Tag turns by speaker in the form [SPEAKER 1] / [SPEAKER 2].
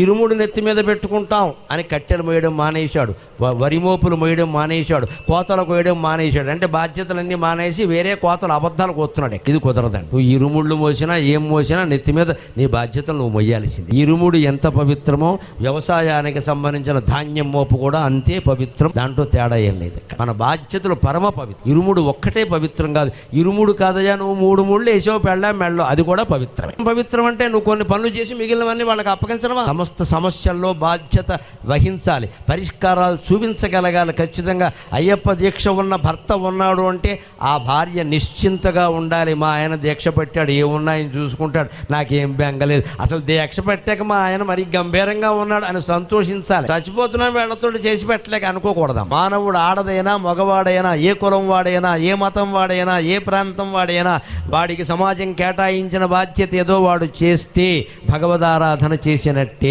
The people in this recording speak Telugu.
[SPEAKER 1] ఇరుముడు నెత్తి మీద పెట్టుకుంటాం అని కట్టెలు మోయడం మానేశాడు, వరిమోపులు మోయడం మానేశాడు, కోతలు కోయడం మానేశాడు. అంటే బాధ్యతలన్నీ మానేసి వేరే కోతలు అబద్ధాలు కోస్తున్నాడు. ఇది కుదరదండి. నువ్వు ఇరుముళ్ళు మోసినా ఏం మోసినా నెత్తి మీద నీ బాధ్యతలు నువ్వు మొయ్యాల్సింది. ఇరుముడు ఎంత పవిత్రమో వ్యవసాయానికి సంబంధించిన ధాన్యం మోపు కూడా అంతే పవిత్రం, దాంట్లో తేడా ఏం లేదు. మన బాధ్యతలు పరమ పవిత్రం. ఇరుముడు ఒక్కటే పవిత్రం కాదు. ఇరుముడు కాదయా నువ్వు 3 ముళ్ళు వేసావు పెళ్ళా మెళ్ళో, అది కూడా పవిత్రమే. పవిత్రం అంటే నువ్వు కొన్ని పనులు చేసి మిగిలినవన్నీ వాళ్ళకి అప్పగించడమా? సమస్త సమస్యల్లో బాధ్యత వహించాలి, పరిష్కారాలు చూపించగలగాలి. ఖచ్చితంగా అయ్యప్ప దీక్ష ఉన్న భర్త ఉన్నాడు అంటే ఆ భార్య నిశ్చింతగా ఉండాలి. మా ఆయన దీక్ష పెట్టాడు, ఏమున్నా ఆయన చూసుకుంటాడు, నాకేం బెంగలేదు. అసలు దీక్ష పెట్టాక మా ఆయన మరి గంభీరంగా ఉన్నాడు అని సంతోషించాలి. చచ్చిపోతున్నా వీళ్ళతో చేసి పెట్టలేక అనుకోకూడదు. మానవుడు ఆడదైనా మగవాడైనా, ఏ కులం వాడైనా, ఏ మతం వాడైనా, ఏ ప్రాంతం వాడైనా, వాడికి సమాజం కేటాయించిన బాధ్యత ఏదో వాడు చేస్తే భగవదారాధన చేసినట్టే.